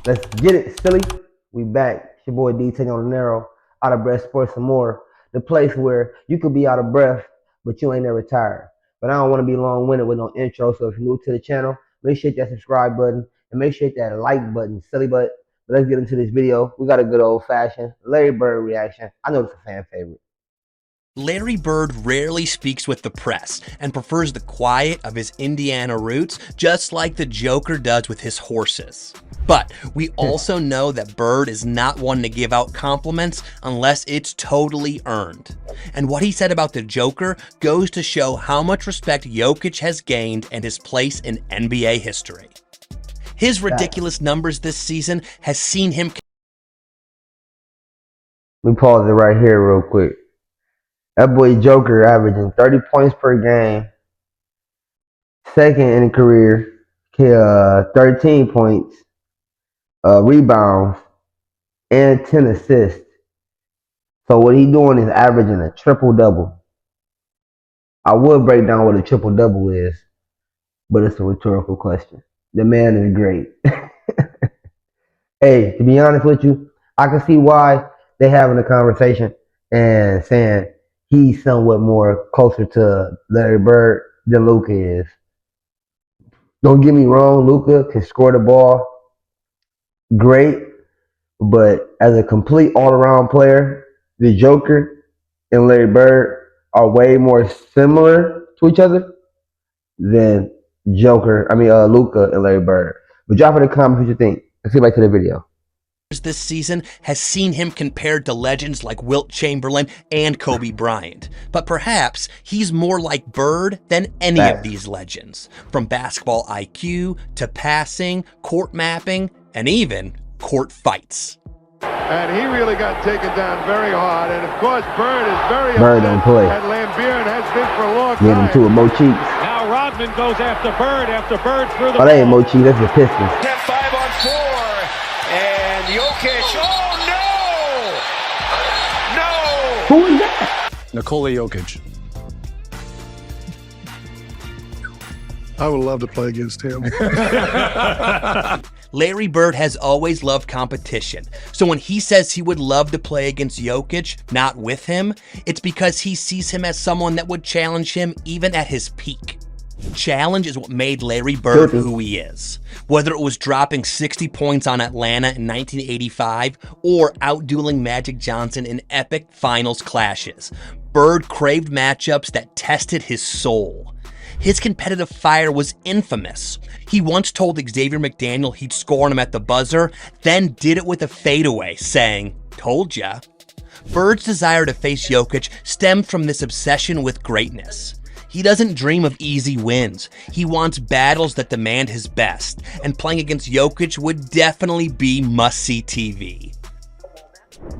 Let's get it, silly. We back. It's your boy DtaeNoDinero, Out of Breath Sports and More. The place where you could be out of breath, but you ain't never tired. But I don't want to be long-winded with no intro, so if you're new to the channel, make sure you hit that subscribe button and make sure you hit that like button, silly butt. But let's get into this video. We got a good old-fashioned Larry Bird reaction. I know it's a fan favorite. Larry Bird rarely speaks with the press and prefers the quiet of his Indiana roots, just like the Joker does with his horses. But we also know that Bird is not one to give out compliments unless it's totally earned. And what he said about the Joker goes to show how much respect Jokic has gained and his place in NBA history. His ridiculous numbers this season has seen him... Let me pause it right here real quick. That boy Joker averaging 30 points per game, second in the career, 13 points, rebounds, and 10 assists. So what he doing is averaging a triple-double. I would break down what a triple-double is, but it's a rhetorical question. The man is great. Hey, to be honest with you, I can see why they having a conversation and saying he's somewhat more closer to Larry Bird than Luka is. Don't get me wrong, Luka can score the ball great, but as a complete all-around player, the Joker and Larry Bird are way more similar to each other than Luka and Larry Bird. But drop in the comments what you think. Let's get back to the video. This season has seen him compared to legends like Wilt Chamberlain and Kobe Bryant. But perhaps he's more like Bird than any of these legends. From basketball IQ to passing, court mapping, and even court fights. And he really got taken down very hard. And of course, Bird is very Bird don't play. And Lambeer and has been for a long Get him time. to a Mo Cheeks. Now Rodman goes after Bird through the Oh, that ain't Mo Cheeks, that's the Pistons. 5 on 4. And Jokic, oh no! No! Who is that? Nikola Jokic. I would love to play against him. Larry Bird has always loved competition, so when he says he would love to play against Jokic, not with him, it's because he sees him as someone that would challenge him even at his peak. Challenge is what made Larry Bird who he is. Whether it was dropping 60 points on Atlanta in 1985 or outdueling Magic Johnson in epic finals clashes, Bird craved matchups that tested his soul. His competitive fire was infamous. He once told Xavier McDaniel he'd score on him at the buzzer, then did it with a fadeaway, saying, "Told ya." Bird's desire to face Jokic stemmed from this obsession with greatness. He doesn't dream of easy wins. He wants battles that demand his best, and playing against Jokic would definitely be must-see TV.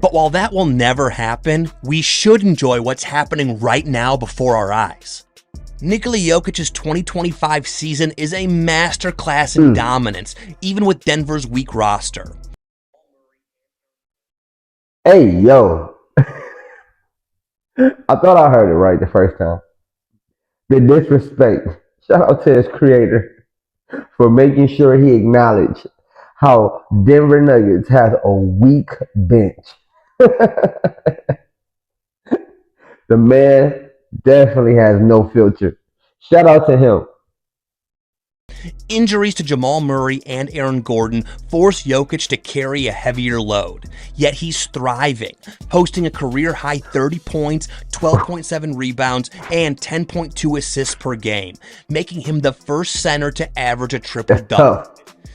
But while that will never happen, we should enjoy what's happening right now before our eyes. Nikola Jokic's 2025 season is a masterclass in dominance, even with Denver's weak roster. Hey, yo. I thought I heard it right the first time. The disrespect. Shout out to his creator for making sure he acknowledged how Denver Nuggets has a weak bench. The man definitely has no filter. Shout out to him. Injuries to Jamal Murray and Aaron Gordon force Jokic to carry a heavier load, yet he's thriving, posting a career-high 30 points, 12.7 rebounds, and 10.2 assists per game, making him the first center to average a triple-double.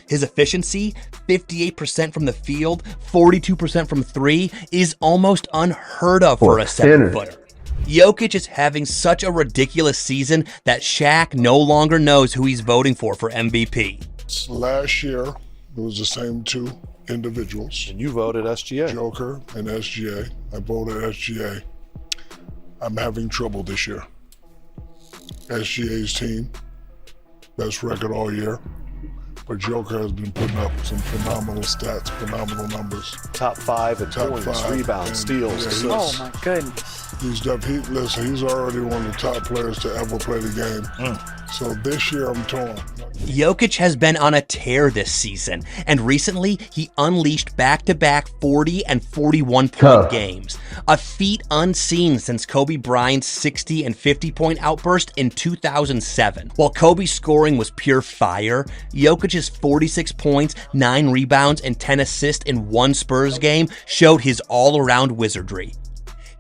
His efficiency, 58% from the field, 42% from three, is almost unheard of for a 7-footer. Jokic is having such a ridiculous season that Shaq no longer knows who he's voting for MVP. Last year, it was the same two individuals. And you voted SGA. Joker and SGA. I voted SGA. I'm having trouble this year. SGA's team, best record all year. But Joker has been putting up some phenomenal stats, phenomenal numbers. Top 5 at points, rebounds, steals, assists. Oh my goodness. He's already one of the top players to ever play the game. So this year I'm torn. Jokic has been on a tear this season, and recently he unleashed back-to-back 40 and 41-point games, a feat unseen since Kobe Bryant's 60 and 50-point outburst in 2007. While Kobe's scoring was pure fire, Jokic's 46 points, 9 rebounds, and 10 assists in one Spurs game showed his all-around wizardry.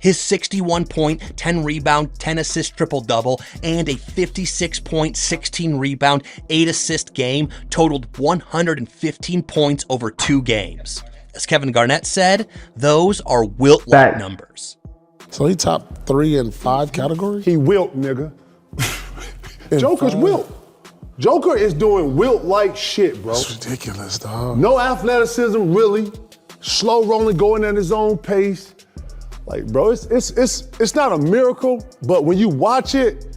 His 61-point, 10-rebound, 10-assist triple-double, and a 56-point, 16-rebound, 8-assist game totaled 115 points over 2 games. As Kevin Garnett said, those are Wilt-like numbers. So he top 3 and 5 categories? He Wilt, nigga. Joker's Wilt. Joker is doing Wilt-like shit, bro. That's ridiculous, dog. No athleticism, really. Slow rolling, going at his own pace. Like, bro, it's not a miracle, but when you watch it,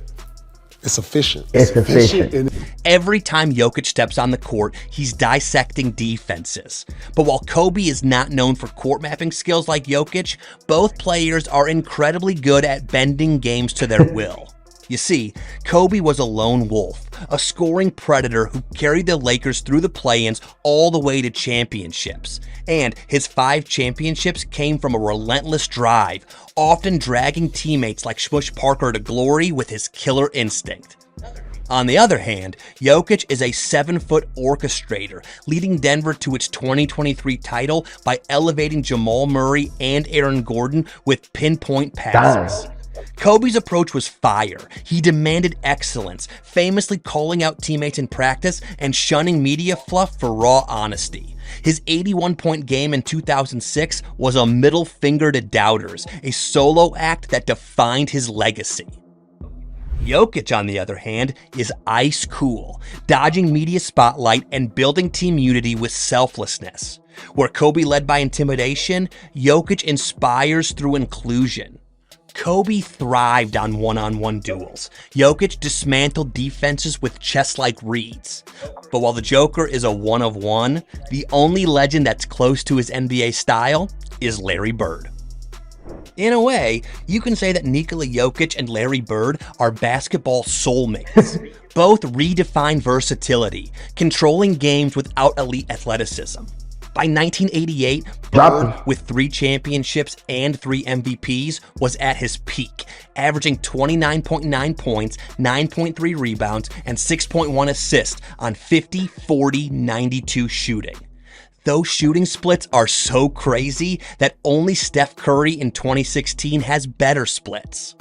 it's efficient. It's efficient. Every time Jokic steps on the court, he's dissecting defenses. But while Kobe is not known for court mapping skills like Jokic, both players are incredibly good at bending games to their will. You see, Kobe was a lone wolf, a scoring predator who carried the Lakers through the play-ins all the way to championships. And his 5 championships came from a relentless drive, often dragging teammates like Smush Parker to glory with his killer instinct. On the other hand, Jokic is a 7-foot orchestrator, leading Denver to its 2023 title by elevating Jamal Murray and Aaron Gordon with pinpoint passes. Kobe's approach was fire. He demanded excellence, famously calling out teammates in practice and shunning media fluff for raw honesty. His 81-point game in 2006 was a middle finger to doubters, a solo act that defined his legacy. Jokic, on the other hand, is ice cool, dodging media spotlight and building team unity with selflessness. Where Kobe led by intimidation, Jokic inspires through inclusion. Kobe thrived on one-on-one duels. Jokic dismantled defenses with chess-like reads. But while the Joker is a one-of-one, the only legend that's close to his NBA style is Larry Bird. In a way, you can say that Nikola Jokic and Larry Bird are basketball soulmates. Both redefine versatility, controlling games without elite athleticism. By 1988, Bird, with 3 championships and 3 MVPs, was at his peak, averaging 29.9 points, 9.3 rebounds, and 6.1 assists on 50, 40, 92 shooting. Those shooting splits are so crazy that only Steph Curry in 2016 has better splits.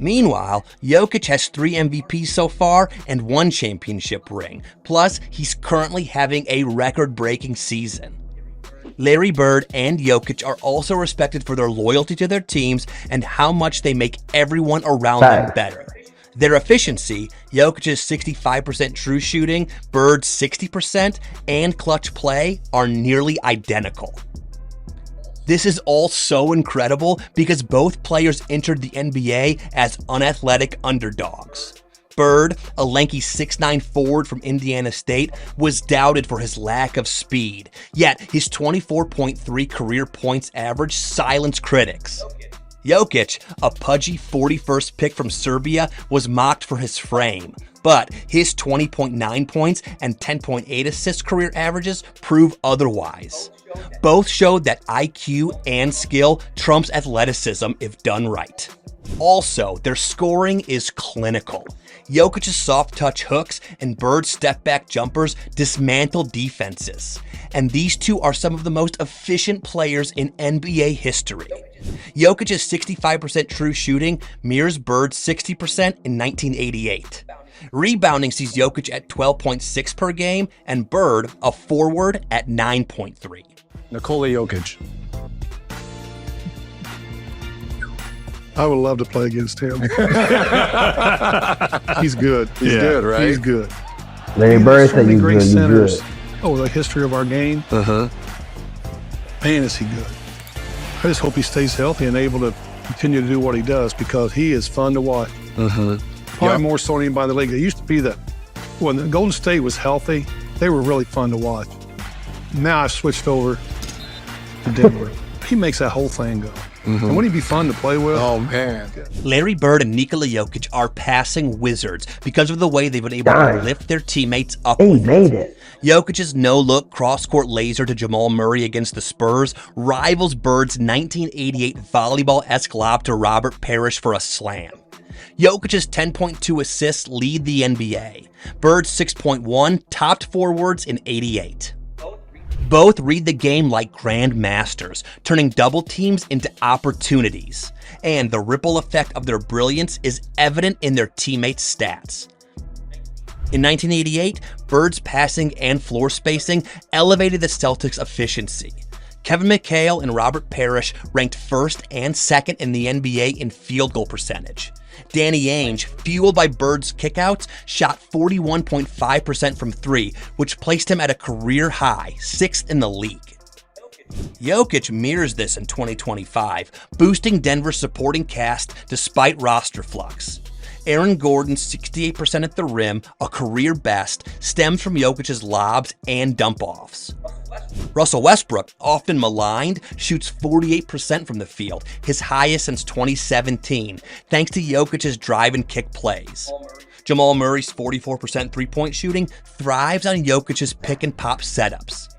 Meanwhile, Jokic has 3 MVPs so far and 1 championship ring. Plus, he's currently having a record-breaking season. Larry Bird and Jokic are also respected for their loyalty to their teams and how much they make everyone around them better. Their efficiency, Jokic's 65% true shooting, Bird's 60%, and clutch play are nearly identical. This is all so incredible because both players entered the NBA as unathletic underdogs. Bird, a lanky 6'9" forward from Indiana State, was doubted for his lack of speed, yet his 24.3 career points average silenced critics. Jokic, a pudgy 41st pick from Serbia, was mocked for his frame, but his 20.9 points and 10.8 assist career averages prove otherwise. Both showed that IQ and skill trumps athleticism if done right. Also, their scoring is clinical. Jokic's soft touch hooks and Bird's step back jumpers dismantle defenses. And these two are some of the most efficient players in NBA history. Jokic's 65% true shooting mirrors Bird's 60% in 1988. Rebounding sees Jokic at 12.6 per game and Bird, a forward, at 9.3. Nikola Jokic. I would love to play against him. He's good. He's good, right? He's good. Larry Bird said Great he's good. centers. Oh, the history of our game. Man, is he good. I just hope he stays healthy and able to continue to do what he does because he is fun to watch. Probably more so than anybody in the league. It used to be that when the Golden State was healthy, they were really fun to watch. Now I've switched over to Denver. He makes that whole thing go. And wouldn't he be fun to play with? Oh, man. Larry Bird and Nikola Jokic are passing wizards because of the way they've been able to lift their teammates up. He made it. Jokic's no-look cross-court laser to Jamal Murray against the Spurs rivals Bird's 1988 volleyball-esque lob to Robert Parrish for a slam. Jokic's 10.2 assists lead the NBA. Bird's 6.1 topped forwards in '88. Both read the game like grandmasters, turning double teams into opportunities. And the ripple effect of their brilliance is evident in their teammates' stats. In 1988, Bird's passing and floor spacing elevated the Celtics' efficiency. Kevin McHale and Robert Parrish ranked first and second in the NBA in field goal percentage. Danny Ainge, fueled by Bird's kickouts, shot 41.5% from three, which placed him at a career high, 6th in the league. Jokic mirrors this in 2025, boosting Denver's supporting cast despite roster flux. Aaron Gordon's 68% at the rim, a career best, stems from Jokic's lobs and dump-offs. Russell Westbrook, often maligned, shoots 48% from the field, his highest since 2017, thanks to Jokic's drive and kick plays. Jamal Murray's 44% three-point shooting thrives on Jokic's pick-and-pop setups.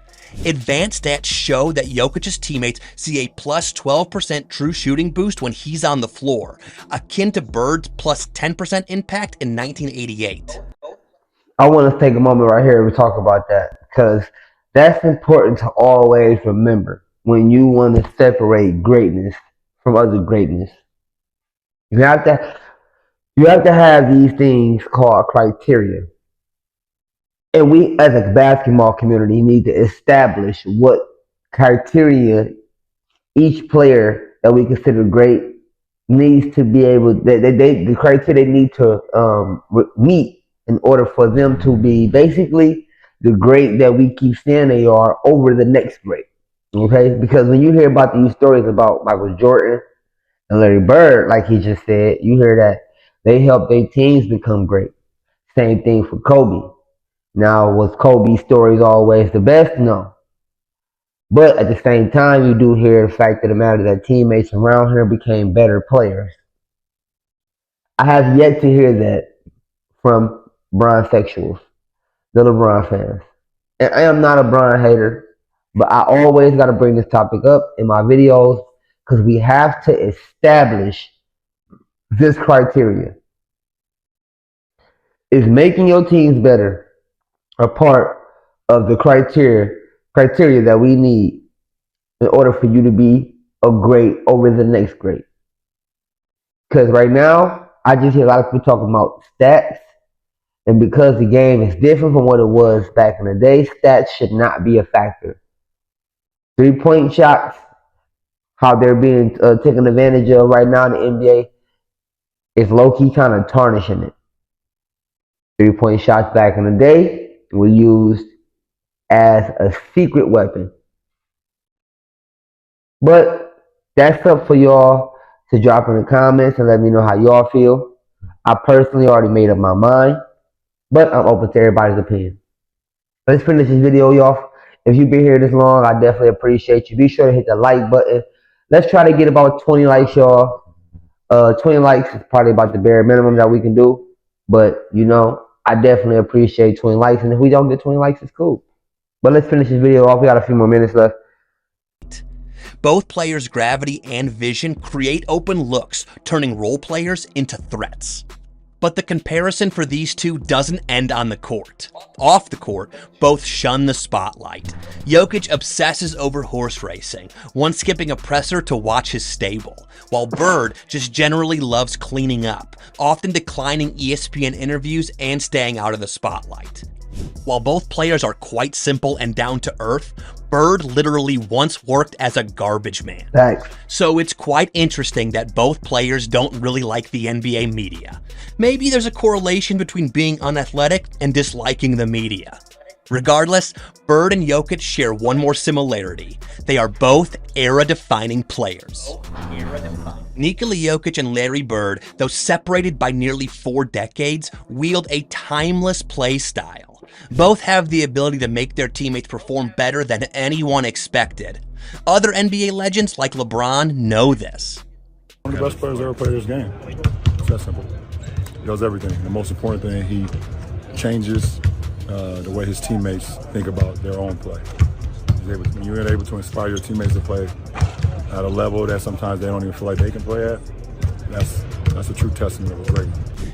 Advanced stats show that Jokic's teammates see a plus 12% true shooting boost when he's on the floor, akin to Bird's plus 10% impact in 1988. I want to take a moment right here to talk about that because that's important to always remember when you want to separate greatness from other greatness. You have to have these things called criteria. And we, as a basketball community, need to establish what criteria each player that we consider great needs to be able, the criteria they need to meet in order for them to be basically the great that we keep saying they are over the next great. Okay? Because when you hear about these stories about Michael Jordan and Larry Bird, like he just said, you hear that they helped their teams become great. Same thing for Kobe. Now, was Kobe's stories always the best? No. But at the same time, you do hear the fact of the matter that teammates around here became better players. I have yet to hear that from Bron sexuals, the LeBron fans. And I am not a Bron hater, but I always got to bring this topic up in my videos because we have to establish this criteria. Is making your teams better a part of the criteria that we need in order for you to be a great over the next great? Because right now, I just hear a lot of people talking about stats, and because the game is different from what it was back in the day, stats should not be a factor. 3-point shots, how they're being taken advantage of right now in the NBA, is low-key kind of tarnishing it. 3-point shots back in the day were used as a secret weapon. But that's up for y'all to drop in the comments and let me know how y'all feel. I personally already made up my mind, but I'm open to everybody's opinion. Let's finish this video, y'all. If you've been here this long, I definitely appreciate you. Be sure to hit the like button. Let's try to get about 20 likes, y'all. 20 likes is probably about the bare minimum that we can do. But, you know, I definitely appreciate 20 likes. And if we don't get 20 likes, it's cool. But let's finish this video off. We got a few more minutes left. Both players' gravity and vision create open looks, turning role players into threats. But the comparison for these two doesn't end on the court. Off the court, both shun the spotlight. Jokic obsesses over horse racing, once skipping a presser to watch his stable, while Bird just generally loves cleaning up, often declining ESPN interviews and staying out of the spotlight. While both players are quite simple and down to earth, Bird literally once worked as a garbage man. Thanks. So it's quite interesting that both players don't really like the NBA media. Maybe there's a correlation between being unathletic and disliking the media. Regardless, Bird and Jokic share one more similarity. They are both era-defining players. Nikola Jokic and Larry Bird, though separated by nearly 4 decades, wield a timeless play style. Both have the ability to make their teammates perform better than anyone expected. Other NBA legends like LeBron know this. One of the best players ever played this game. It's that simple. He does everything. The most important thing, he changes the way his teammates think about their own play. When you're able to inspire your teammates to play at a level that sometimes they don't even feel like they can play at, that's a true testament of a great.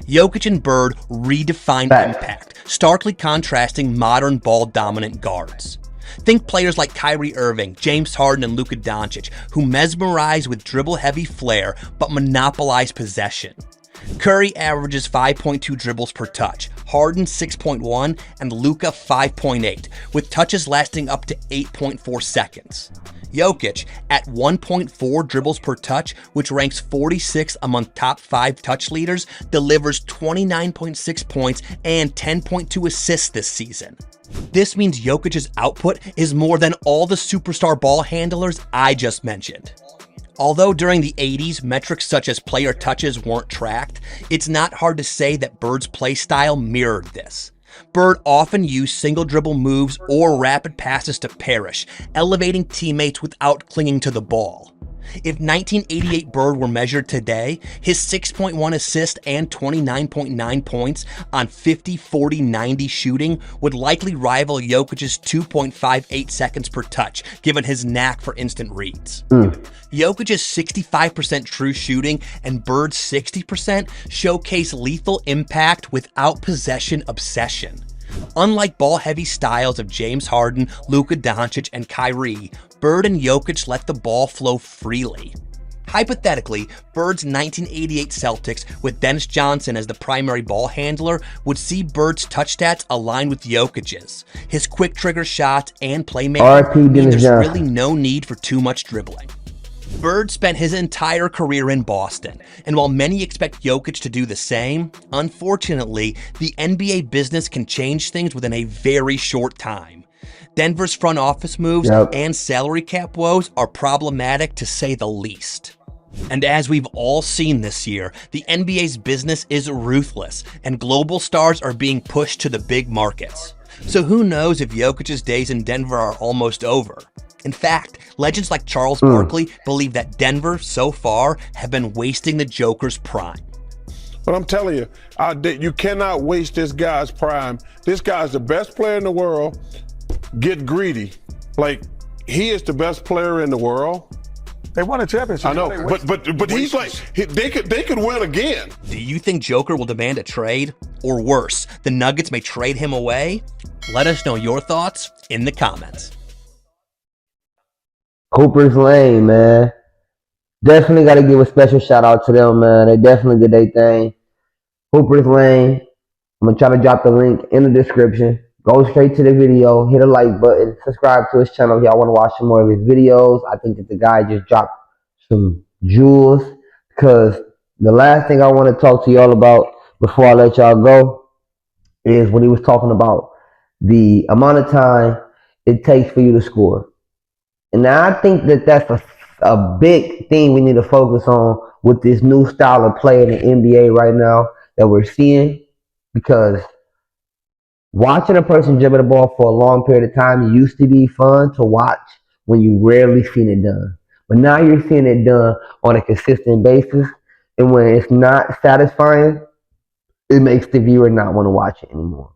Jokic and Bird redefined impact, starkly contrasting modern ball-dominant guards. Think players like Kyrie Irving, James Harden, and Luka Doncic, who mesmerize with dribble-heavy flair but monopolize possession. Curry averages 5.2 dribbles per touch, Harden 6.1, and Luka 5.8, with touches lasting up to 8.4 seconds. Jokic, at 1.4 dribbles per touch, which ranks 46th among top 5 touch leaders, delivers 29.6 points and 10.2 assists this season. This means Jokic's output is more than all the superstar ball handlers I just mentioned. Although during the 80s, metrics such as player touches weren't tracked, it's not hard to say that Bird's play style mirrored this. Bird often used single dribble moves or rapid passes to perish, elevating teammates without clinging to the ball. If 1988 Bird were measured today, his 6.1 assists and 29.9 points on 50-40-90 shooting would likely rival Jokic's 2.58 seconds per touch, given his knack for instant reads. Jokic's 65% true shooting and Bird's 60% showcase lethal impact without possession obsession. Unlike ball-heavy styles of James Harden, Luka Doncic, and Kyrie, Bird and Jokic let the ball flow freely. Hypothetically, Bird's 1988 Celtics, with Dennis Johnson as the primary ball handler, would see Bird's touch stats align with Jokic's. His quick trigger shots and playmaking mean there's really no need for too much dribbling. Bird spent his entire career in Boston, and while many expect Jokic to do the same, unfortunately, the NBA business can change things within a very short time. Denver's front office moves and salary cap woes are problematic to say the least. And as we've all seen this year, the NBA's business is ruthless, and global stars are being pushed to the big markets. So who knows if Jokic's days in Denver are almost over? In fact, legends like Charles Barkley believe that Denver, so far, have been wasting the Joker's prime. But I'm telling you, you cannot waste this guy's prime. This guy's the best player in the world. Get greedy. Like, he is the best player in the world. They won a championship. I know, but he's like, they could win again. Do you think Joker will demand a trade? Or worse, the Nuggets may trade him away? Let us know your thoughts in the comments. Cooper's Lane, man. Definitely got to give a special shout out to them, man. They definitely did their thing. Cooper's Lane. I'm going to try to drop the link in the description. Go straight to the video. Hit a like button. Subscribe to his channel if y'all want to watch some more of his videos. I think that the guy just dropped some jewels. Because the last thing I want to talk to y'all about before I let y'all go is when he was talking about the amount of time it takes for you to score. And now I think that that's a big thing we need to focus on with this new style of play in the NBA right now that we're seeing. Because watching a person dribble the ball for a long period of time used to be fun to watch when you rarely seen it done. But now you're seeing it done on a consistent basis. And when it's not satisfying, it makes the viewer not want to watch it anymore.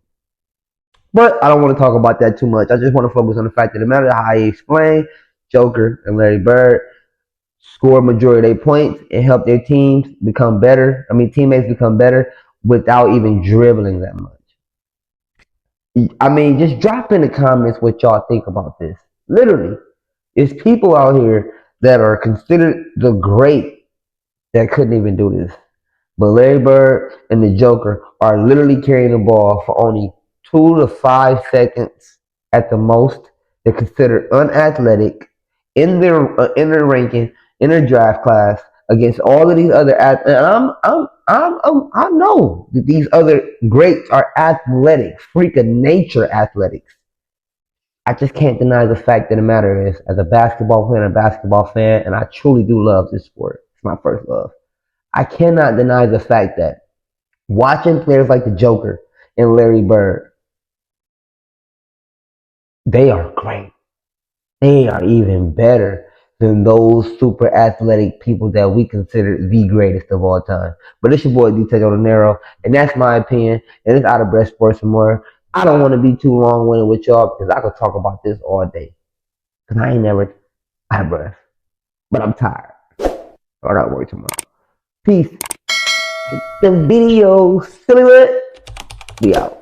But I don't want to talk about that too much. I just want to focus on the fact that no matter how he explained, Joker and Larry Bird score majority of their points and help their teams become better. Teammates become better without even dribbling that much. Just drop in the comments what y'all think about this. Literally, there's people out here that are considered the great that couldn't even do this. But Larry Bird and the Joker are literally carrying the ball for only 2 to 5 seconds at the most. They're considered unathletic in their ranking, in their draft class against all of these other athletes. And I know that these other greats are athletic, freak of nature athletics. I just can't deny the fact that the matter is, as a basketball player and a basketball fan, and I truly do love this sport. It's my first love. I cannot deny the fact that watching players like the Joker and Larry Bird they are great. They are even better than those super athletic people that we consider the greatest of all time. But it's your boy DtaeNoDinero, and that's my opinion. And it's Out of Breath Sports and more. I don't want to be too long-winded with y'all because I could talk about this all day. Because I ain't never out of breath. But I'm tired. Or not work tomorrow. Peace. The video. Silly. We out.